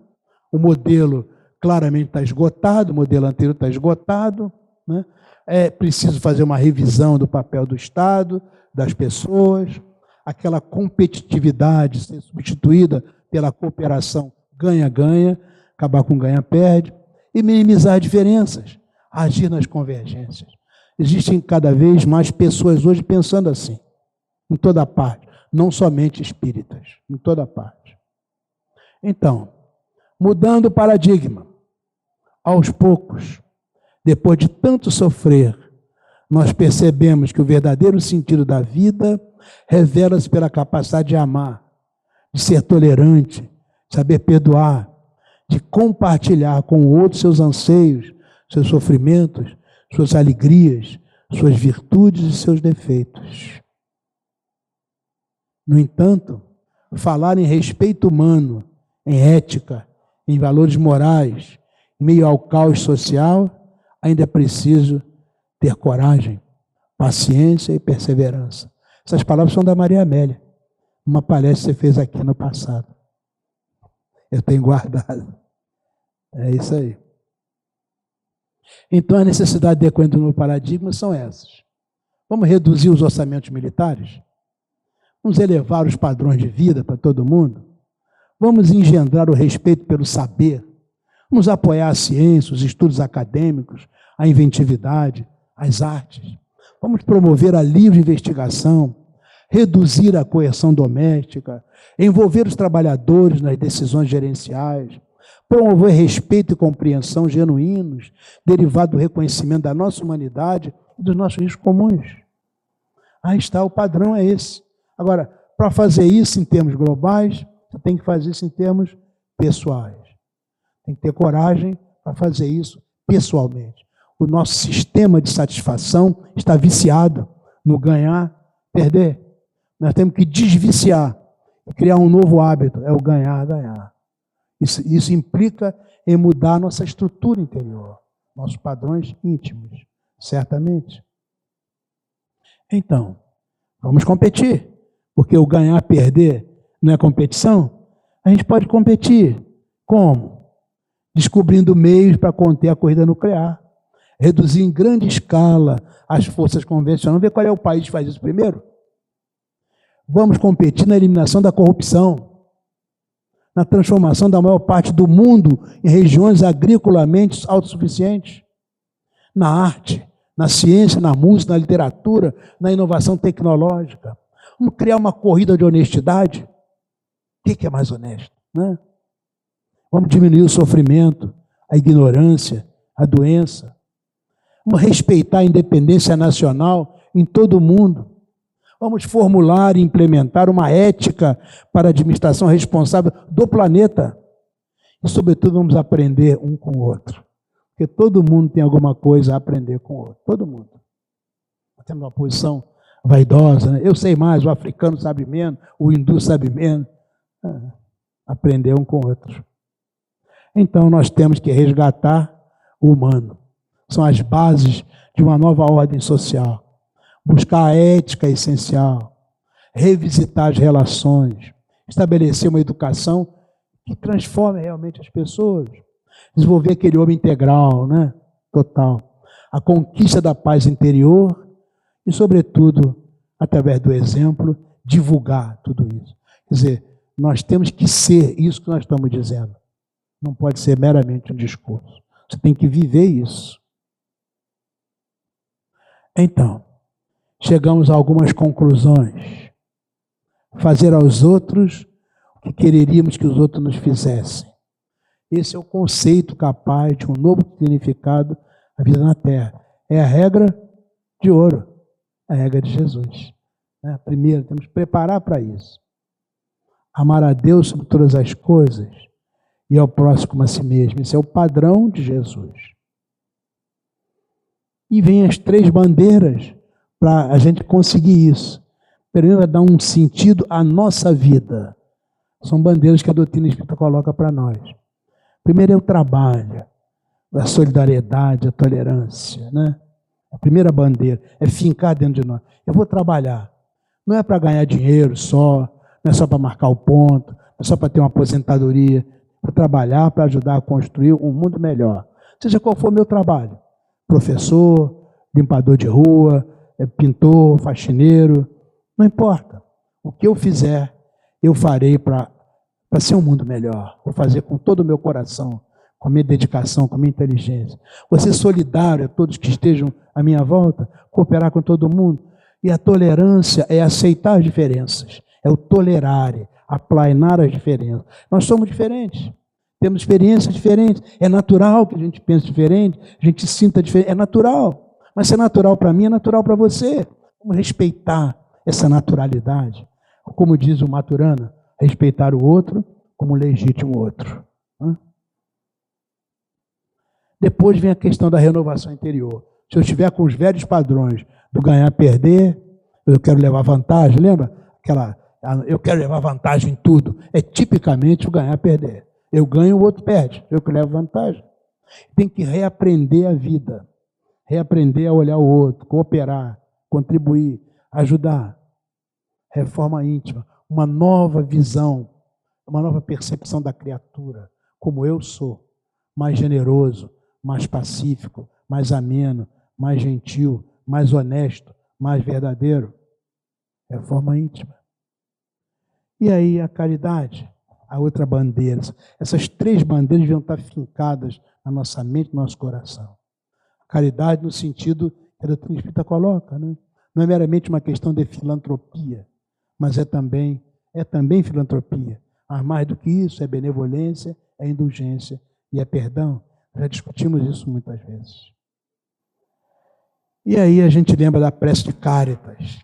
O modelo claramente está esgotado, o modelo anterior está esgotado, né? É preciso fazer uma revisão do papel do Estado, das pessoas, aquela competitividade ser substituída pela cooperação ganha-ganha, acabar com ganha-perde, e minimizar diferenças, agir nas convergências. Existem cada vez mais pessoas hoje pensando assim, em toda parte, não somente espíritas, em toda parte. Então, mudando o paradigma, aos poucos, depois de tanto sofrer, nós percebemos que o verdadeiro sentido da vida revela-se pela capacidade de amar, de ser tolerante, de saber perdoar, de compartilhar com o outro seus anseios, seus sofrimentos, suas alegrias, suas virtudes e seus defeitos. No entanto, falar em respeito humano, em ética, em valores morais, em meio ao caos social, ainda é preciso ter coragem, paciência e perseverança. Essas palavras são da Maria Amélia, uma palestra que você fez aqui no passado. Eu tenho guardado. É isso aí. Então, a necessidade de decorrer no paradigma são essas. Vamos reduzir os orçamentos militares? Vamos elevar os padrões de vida para todo mundo? Vamos engendrar o respeito pelo saber? Vamos apoiar a ciência, os estudos acadêmicos, a inventividade, as artes? Vamos promover a livre investigação, reduzir a coerção doméstica, envolver os trabalhadores nas decisões gerenciais, promover respeito e compreensão genuínos, derivado do reconhecimento da nossa humanidade e dos nossos riscos comuns. Aí está, o padrão é esse. Agora, para fazer isso em termos globais, você tem que fazer isso em termos pessoais. Tem que ter coragem para fazer isso pessoalmente. O nosso sistema de satisfação está viciado no ganhar, perder. Nós temos que desviciar, criar um novo hábito, é o ganhar, ganhar. Isso implica em mudar a nossa estrutura interior, nossos padrões íntimos, certamente. Então, vamos competir, porque o ganhar, perder não é competição. A gente pode competir. Como? Descobrindo meios para conter a corrida nuclear, reduzir em grande escala as forças convencionais. Vê qual é o país que faz isso primeiro? Vamos competir na eliminação da corrupção, na transformação da maior parte do mundo em regiões agriculamente autossuficientes, na arte, na ciência, na música, na literatura, na inovação tecnológica. Vamos criar uma corrida de honestidade. O que é mais honesto, né? Vamos diminuir o sofrimento, a ignorância, a doença. Vamos respeitar a independência nacional em todo o mundo. Vamos formular e implementar uma ética para a administração responsável do planeta. E, sobretudo, vamos aprender um com o outro. Porque todo mundo tem alguma coisa a aprender com o outro. Todo mundo. Nós temos uma posição vaidosa, né? Eu sei mais, o africano sabe menos, o hindu sabe menos. Aprender um com o outro. Então, nós temos que resgatar o humano. São as bases de uma nova ordem social. Buscar a ética essencial, revisitar as relações, estabelecer uma educação que transforme realmente as pessoas, desenvolver aquele homem integral, né? Total. A conquista da paz interior e, sobretudo, através do exemplo, divulgar tudo isso. Quer dizer, nós temos que ser isso que nós estamos dizendo. Não pode ser meramente um discurso. Você tem que viver isso. Então, chegamos a algumas conclusões. Fazer aos outros o que quereríamos que os outros nos fizessem. Esse é o conceito capaz de um novo significado à vida na Terra. É a regra de ouro, a regra de Jesus. Primeiro, temos que preparar para isso. Amar a Deus sobre todas as coisas e ao próximo como a si mesmo. Esse é o padrão de Jesus. E vem as 3 bandeiras para a gente conseguir isso. Primeiro, vai dar um sentido à nossa vida. São bandeiras que a doutrina espírita coloca para nós. Primeiro é o trabalho, a solidariedade, a tolerância, né? A primeira bandeira é fincar dentro de nós. Eu vou trabalhar. Não é para ganhar dinheiro só, não é só para marcar o ponto, não é só para ter uma aposentadoria. Vou trabalhar para ajudar a construir um mundo melhor. Seja qual for o meu trabalho. Professor, limpador de rua, pintor, faxineiro, não importa. O que eu fizer, eu farei para ser um mundo melhor. Vou fazer com todo o meu coração, com a minha dedicação, com a minha inteligência. Vou ser solidário a todos que estejam à minha volta, cooperar com todo mundo. E a tolerância é aceitar as diferenças, é o tolerar, aplainar as diferenças. Nós somos diferentes, temos experiências diferentes. É natural que a gente pense diferente, a gente sinta diferente, é natural. Mas se é natural para mim, é natural para você. Vamos respeitar essa naturalidade. Como diz o Maturana, respeitar o outro como legítimo outro. Depois vem a questão da renovação interior. Se eu estiver com os velhos padrões do ganhar, perder, eu quero levar vantagem, lembra? Eu quero levar vantagem em tudo. É tipicamente o ganhar, perder. Eu ganho, o outro perde. Eu que levo vantagem. Tem que reaprender a vida. Reaprender a olhar o outro, cooperar, contribuir, ajudar. Reforma íntima. Uma nova visão, uma nova percepção da criatura. Como eu sou. Mais generoso, mais pacífico, mais ameno, mais gentil, mais honesto, mais verdadeiro. Reforma íntima. E aí a caridade, a outra bandeira. Essas 3 bandeiras deviam estar fincadas na nossa mente, no nosso coração. A caridade no sentido que a doutrina espírita coloca, né? Não é meramente uma questão de filantropia, mas é também filantropia. Mas mais do que isso, é benevolência, é indulgência e é perdão. Já discutimos isso muitas vezes. E aí a gente lembra da prece de Caritas.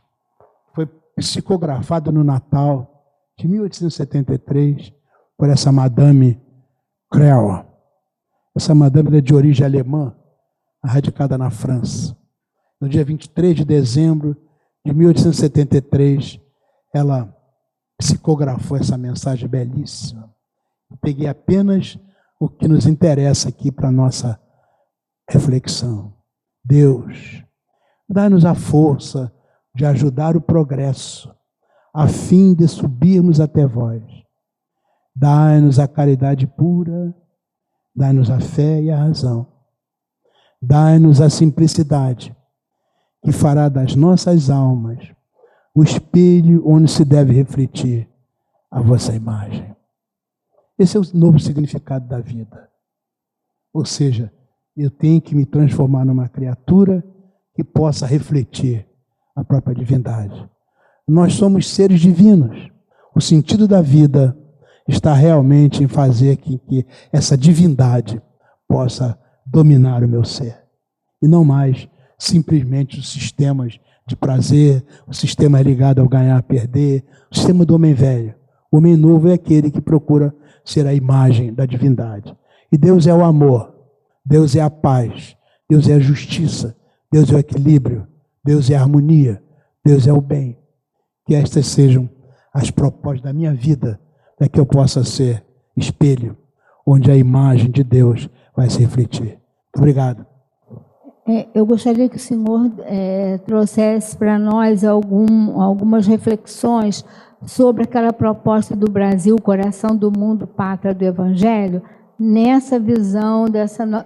Foi psicografado no Natal de 1873 por essa Madame Creel. Essa Madame é de origem alemã, radicada na França. No dia 23 de dezembro de 1873, ela psicografou essa mensagem belíssima. Eu peguei apenas o que nos interessa aqui para a nossa reflexão. Deus, dá-nos a força de ajudar o progresso, a fim de subirmos até vós. Dai-nos a caridade pura, dai-nos a fé e a razão. Dai-nos a simplicidade, que fará das nossas almas o espelho onde se deve refletir a vossa imagem. Esse é o novo significado da vida. Ou seja, eu tenho que me transformar numa criatura que possa refletir a própria divindade. Nós somos seres divinos. O sentido da vida está realmente em fazer com que essa divindade possa dominar o meu ser. E não mais simplesmente os sistemas de prazer, o sistema ligado ao ganhar, perder, o sistema do homem velho. O homem novo é aquele que procura ser a imagem da divindade. E Deus é o amor, Deus é a paz, Deus é a justiça, Deus é o equilíbrio, Deus é a harmonia, Deus é o bem. Que estas sejam as propostas da minha vida, para que eu possa ser espelho, onde a imagem de Deus vai se refletir. Muito obrigado. Eu gostaria que o senhor trouxesse para nós algumas reflexões sobre aquela proposta do Brasil, coração do mundo, pátria do Evangelho, nessa visão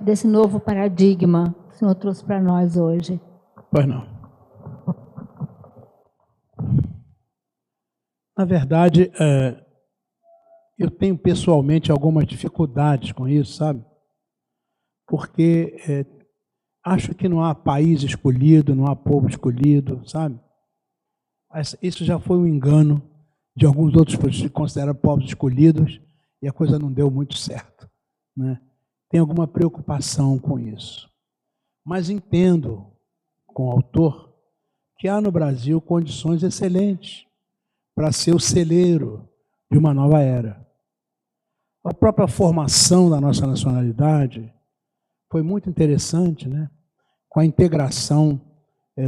desse novo paradigma que o senhor trouxe para nós hoje. Pois não. Na verdade, eu tenho pessoalmente algumas dificuldades com isso, sabe? Porque acho que não há país escolhido, não há povo escolhido, sabe? Isso já foi um engano de alguns outros que se consideram povos escolhidos e a coisa não deu muito certo, né? Tem alguma preocupação com isso. Mas entendo com o autor que há no Brasil condições excelentes para ser o celeiro de uma nova era. A própria formação da nossa nacionalidade foi muito interessante, né? Com a integração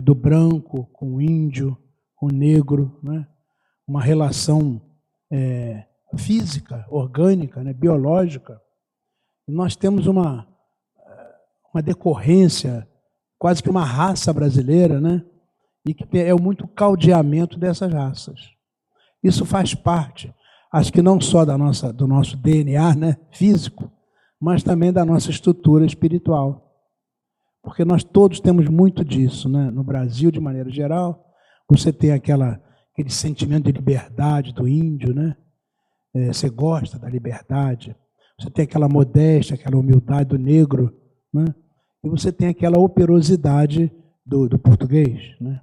do branco com o índio, com o negro, né? Uma relação física, orgânica, né? Biológica. E nós temos uma decorrência, quase que uma raça brasileira, né? E que é muito caldeamento dessas raças. Isso faz parte, acho que não só do nosso DNA, né? Físico, mas também da nossa estrutura espiritual. Porque nós todos temos muito disso, né? No Brasil, de maneira geral, você tem aquele sentimento de liberdade do índio, né? Você gosta da liberdade. Você tem aquela modéstia, aquela humildade do negro, né? E você tem aquela operosidade do português, né?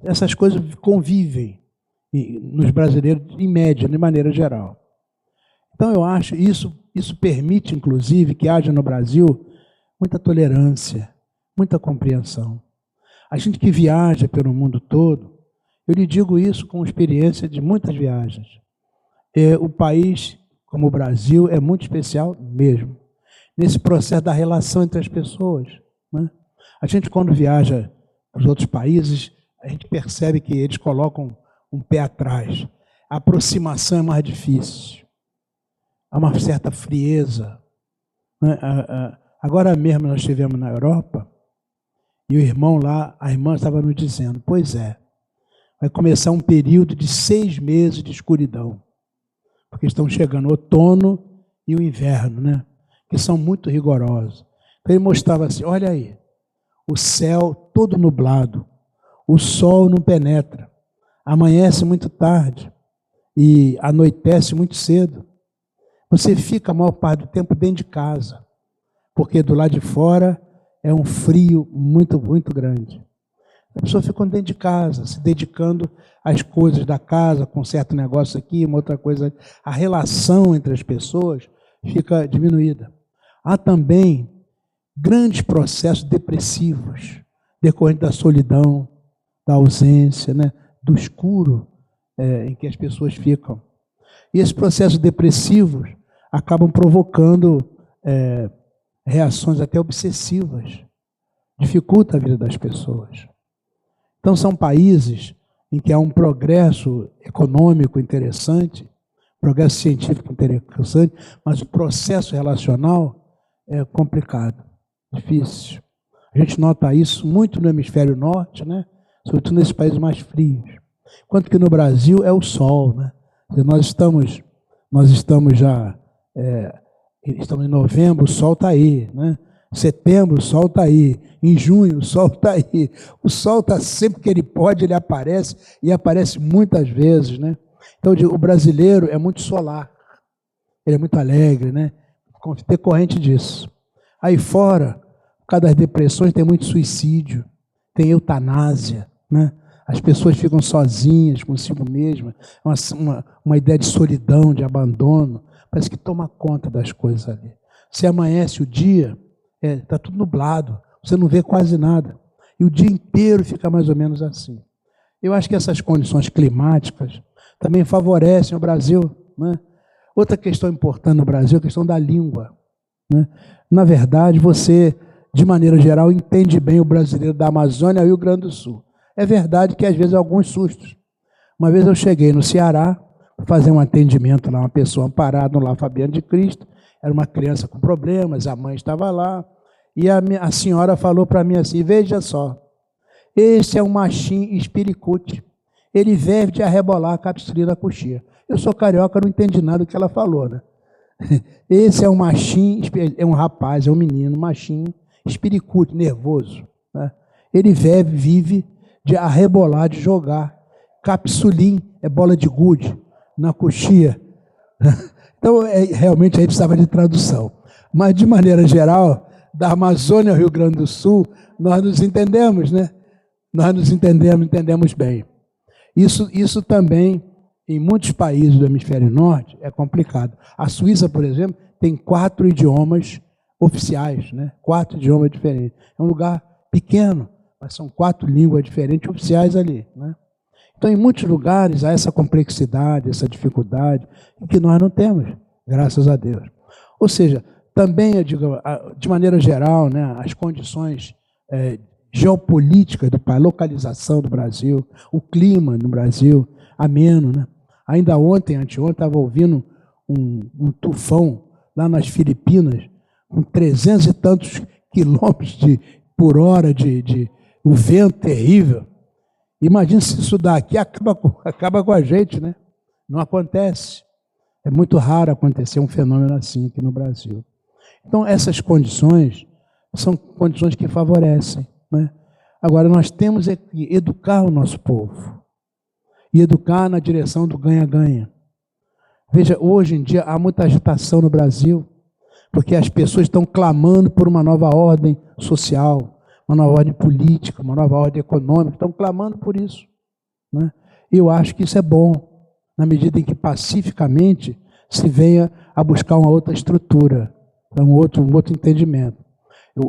Essas coisas convivem nos brasileiros, em média, de maneira geral. Então, eu acho isso permite, inclusive, que haja no Brasil muita tolerância, muita compreensão. A gente que viaja pelo mundo todo, eu lhe digo isso com experiência de muitas viagens. O país, como o Brasil, é muito especial mesmo, nesse processo da relação entre as pessoas, né? A gente, quando viaja para os outros países, a gente percebe que eles colocam um pé atrás. A aproximação é mais difícil. Há uma certa frieza, né? Agora mesmo nós estivemos na Europa e o irmão lá, a irmã estava nos dizendo, pois é, vai começar um período de 6 meses de escuridão, porque estão chegando o outono e o inverno, né? Que são muito rigorosos. Então ele mostrava assim, olha aí, o céu todo nublado, o sol não penetra, amanhece muito tarde e anoitece muito cedo. Você fica a maior parte do tempo dentro de casa, porque do lado de fora é um frio muito, muito grande. A pessoa fica dentro de casa, se dedicando às coisas da casa, com certo negócio aqui, uma outra coisa. A relação entre as pessoas fica diminuída. Há também grandes processos depressivos, decorrentes da solidão, da ausência, né, do escuro em que as pessoas ficam. E esses processos depressivos acabam provocando reações até obsessivas, dificulta a vida das pessoas. Então são países em que há um progresso econômico interessante, progresso científico interessante, mas o processo relacional é complicado, difícil. A gente nota isso muito no hemisfério norte, né? Sobretudo nesses países mais frios. Enquanto que no Brasil é o sol, né? Nós estamos já, estamos em novembro, o sol está aí, né? Setembro, o sol está aí. Em junho, o sol está aí. O sol está sempre que ele pode, ele aparece, e aparece muitas vezes, né? Então, o brasileiro é muito solar, ele é muito alegre, né? Decorrente disso. Aí fora, por causa das depressões, tem muito suicídio, tem eutanásia, né? As pessoas ficam sozinhas consigo mesmas, uma ideia de solidão, de abandono, parece que toma conta das coisas ali. Se amanhece o dia, está tudo nublado, você não vê quase nada. E o dia inteiro fica mais ou menos assim. Eu acho que essas condições climáticas também favorecem o Brasil, né? Outra questão importante no Brasil é a questão da língua, né? Na verdade, você, de maneira geral, entende bem o brasileiro da Amazônia e o Rio Grande do Sul. É verdade que às vezes há alguns sustos. Uma vez eu cheguei no Ceará, fazer um atendimento lá, uma pessoa amparada no Lar Fabiano de Cristo, era uma criança com problemas, a mãe estava lá, e a senhora falou para mim assim, veja só, esse é um machim espiricute, ele vive de arrebolar a capsulina da coxia. Eu sou carioca, não entendi nada do que ela falou, né? Esse é um machim, é um rapaz, é um menino, machim espiricute, nervoso, né? Ele vive de arrebolar, de jogar. Capsulim é bola de gude na coxia. Então, realmente, a gente precisava de tradução. Mas, de maneira geral, da Amazônia ao Rio Grande do Sul, nós nos entendemos, né? Nós nos entendemos bem. Isso também, em muitos países do hemisfério norte, é complicado. A Suíça, por exemplo, tem 4 idiomas oficiais, né? 4 idiomas diferentes. É um lugar pequeno, mas são 4 línguas diferentes oficiais ali, né? Então, em muitos lugares há essa complexidade, essa dificuldade, que nós não temos, graças a Deus. Ou seja, também, eu digo, de maneira geral, né, as condições geopolíticas do país, localização do Brasil, o clima no Brasil, ameno, né? Ainda ontem, anteontem, estava ouvindo um tufão lá nas Filipinas, com 300 e tantos quilômetros por hora o vento terrível. Imagina se isso daqui acaba com a gente, né? Não acontece. É muito raro acontecer um fenômeno assim aqui no Brasil. Então, essas condições são condições que favorecem, né? Agora, nós temos que educar o nosso povo. E educar na direção do ganha-ganha. Veja, hoje em dia há muita agitação no Brasil, porque as pessoas estão clamando por uma nova ordem social, uma nova ordem política, uma nova ordem econômica, estão clamando por isso, né? Eu acho que isso é bom, na medida em que pacificamente se venha a buscar uma outra estrutura, um outro entendimento.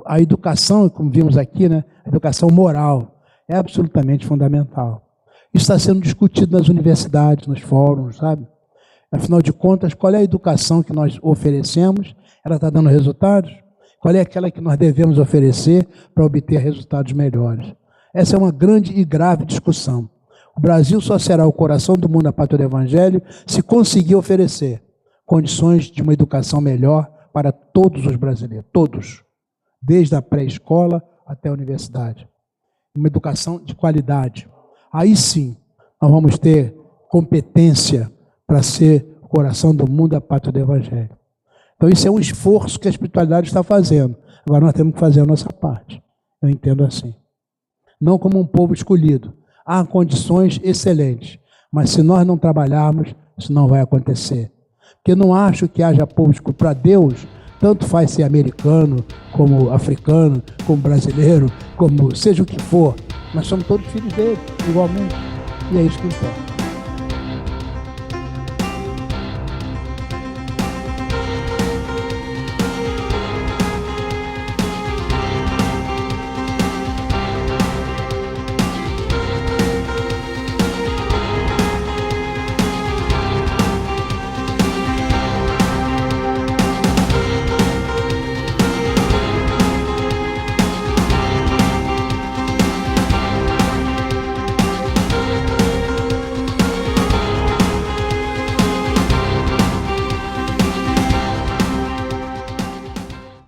A educação, como vimos aqui, né, a educação moral é absolutamente fundamental. Isso está sendo discutido nas universidades, nos fóruns, sabe? Afinal de contas, qual é a educação que nós oferecemos? Ela está dando resultados? Qual é aquela que nós devemos oferecer para obter resultados melhores? Essa é uma grande e grave discussão. O Brasil só será o coração do mundo, a pátria do Evangelho, se conseguir oferecer condições de uma educação melhor para todos os brasileiros, todos, desde a pré-escola até a universidade. Uma educação de qualidade. Aí sim, nós vamos ter competência para ser o coração do mundo, a pátria do Evangelho. Então, isso é um esforço que a espiritualidade está fazendo. Agora, nós temos que fazer a nossa parte. Eu entendo assim. Não como um povo escolhido. Há condições excelentes, mas se nós não trabalharmos, isso não vai acontecer. Porque eu não acho que haja povo escolhido. Para Deus, tanto faz ser americano, como africano, como brasileiro, como seja o que for. Nós somos todos filhos dele, igualmente. E é isso que importa.